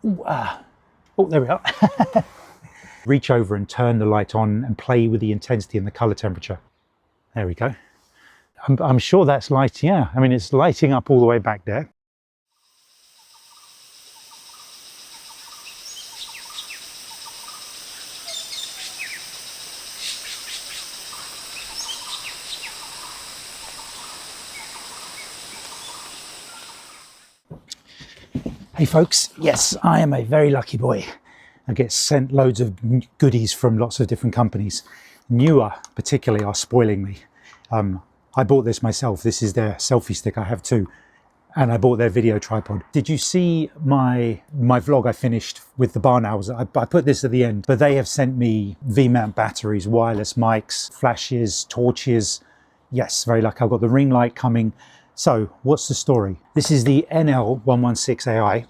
Oh, there we are. Reach over and turn the light on and play with the intensity and the color temperature. There we go. I'm sure that's light, yeah. I mean, it's lighting up all the way back there. Hey folks, yes, I am a very lucky boy. I get sent loads of goodies from lots of different companies. Neewer particularly are spoiling me. I bought this myself. This is their selfie stick. I have two. And I bought their video tripod. Did you see my vlog I finished with the barn owls? I put this at the end, but they have sent me V-mount batteries, wireless mics, flashes, torches. Yes, very lucky. I've got the ring light coming. So what's the story? This is the NL-116AI,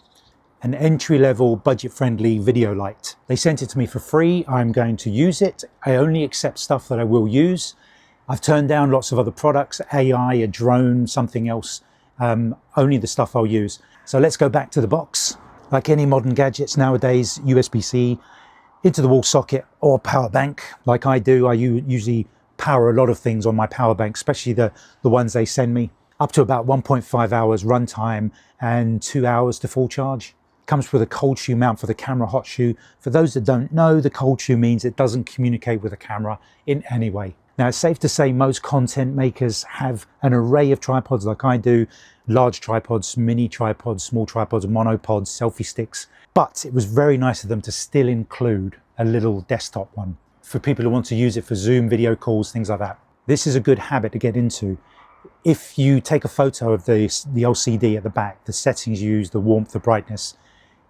an entry-level budget-friendly video light. They sent it to me for free. I'm going to use it. I only accept stuff that I will use. I've turned down lots of other products, AI, a drone, something else. Only the stuff I'll use. So let's go back to the box. Like any modern gadgets nowadays, USB-C into the wall socket or power bank. Like I do, I usually power a lot of things on my power bank, especially the ones they send me. Up to about 1.5 hours runtime and 2 hours to full charge. Comes with a cold shoe mount for the camera, hot shoe. For those that don't know, the cold shoe means it doesn't communicate with the camera in any way. Now, it's safe to say most content makers have an array of tripods like I do, large tripods, mini tripods, small tripods, monopods, selfie sticks. But it was very nice of them to still include a little desktop one for people who want to use it for Zoom video calls, things like that. This is a good habit to get into. If you take a photo of the LCD at the back, the settings you use, the warmth, the brightness,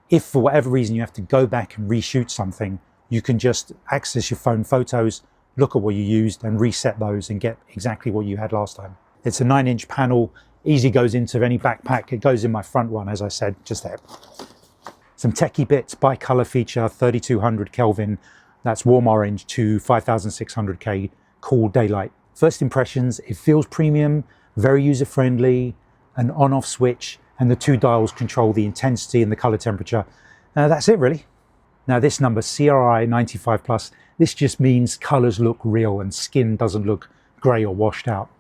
if for whatever reason you have to go back and reshoot something, you can just access your phone photos, look at what you used and reset those and get exactly what you had last time. It's a 9-inch panel, easy goes into any backpack. It goes in my front one, as I said, just there. Some techie bits, bi-color feature, 3200 Kelvin, that's warm orange to 5600K, cool daylight. First impressions, it feels premium, very user-friendly, an on-off switch, and the two dials control the intensity and the color temperature. That's it really. Now this number, CRI 95+, this just means colors look real and skin doesn't look gray or washed out.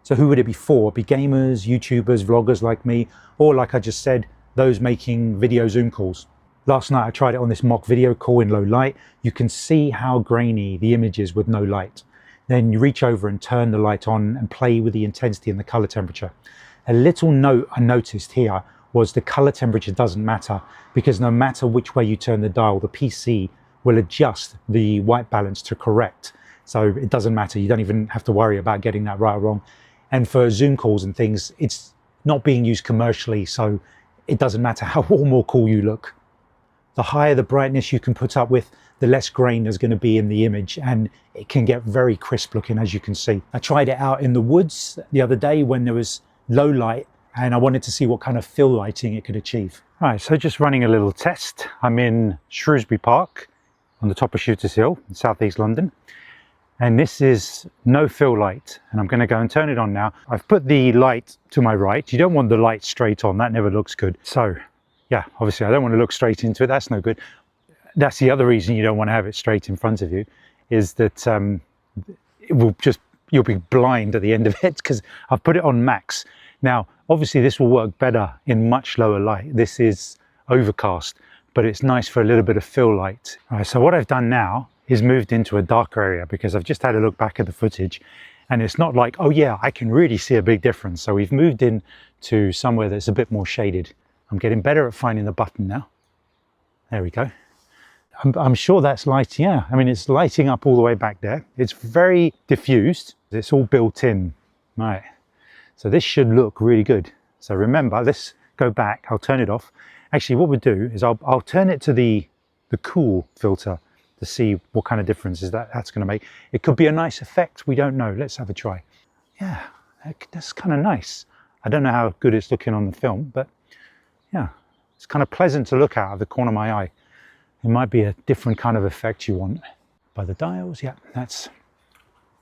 So who would it be for? It'd be gamers, YouTubers, vloggers like me, or like I just said, those making video Zoom calls. Last night I tried it on this mock video call in low light. You can see how grainy the image is with no light. Then you reach over and turn the light on and play with the intensity and the color temperature. A little note I noticed here was the color temperature doesn't matter because no matter which way you turn the dial, the PC will adjust the white balance to correct. So it doesn't matter. You don't even have to worry about getting that right or wrong. And for Zoom calls and things, it's not being used commercially, so it doesn't matter how warm or cool you look. The higher the brightness you can put up with, the less grain there's going to be in the image, and it can get very crisp looking, as you can see. I tried it out in the woods the other day when there was low light, and I wanted to see what kind of fill lighting it could achieve. All right, so just running a little test. I'm in Shrewsbury Park on the top of Shooters Hill in southeast London, and this is no fill light, and I'm going to go and turn it on now. I've put the light to my right. You don't want the light straight on, that never looks good. So yeah, obviously I don't want to look straight into it, that's no good. That's the other reason you don't want to have it straight in front of you, is that it will just, you'll be blind at the end of it because I've put it on max. Now, obviously this will work better in much lower light. This is overcast, but it's nice for a little bit of fill light. All right, so what I've done now is moved into a darker area because I've just had a look back at the footage and it's not like, oh yeah, I can really see a big difference. So we've moved in to somewhere that's a bit more shaded. I'm getting better at finding the button now. There we go. I'm sure that's light, yeah. I mean, it's lighting up all the way back there. It's very diffused. It's all built in, right? So this should look really good. So remember, let's go back. I'll turn it off. Actually, what we'll do is I'll turn it to the cool filter to see what kind of difference that's going to make. It could be a nice effect. We don't know. Let's have a try. Yeah, that's kind of nice. I don't know how good it's looking on the film, but yeah, it's kind of pleasant to look at out of the corner of my eye. It might be a different kind of effect you want. By the dials, yeah, that's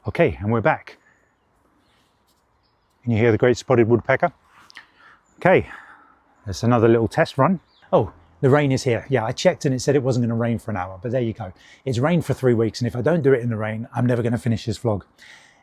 okay. And we're back. Can you hear the great spotted woodpecker? Okay, there's another little test run. Oh, The rain is here. Yeah, I checked and it said it wasn't going to rain for an hour, but there you go. It's rained for 3 weeks, and if I don't do it in the rain, I'm never going to finish this vlog.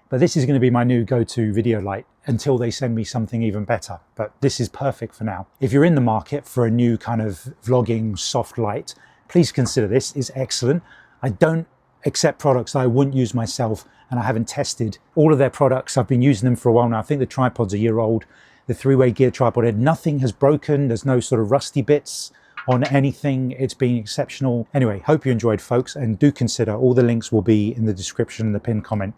But this is going to be my new go-to video light until they send me something even better. But this is perfect for now. If you're in the market for a new kind of vlogging soft light, please consider this. It's excellent. I don't accept products that I wouldn't use myself, and I haven't tested all of their products. I've been using them for a while now. I think the tripod's a year old. The 3-way gear tripod, nothing has broken. There's no sort of rusty bits on anything. It's been exceptional. Anyway, hope you enjoyed, folks, and do consider all the links will be in the description and the pinned comment.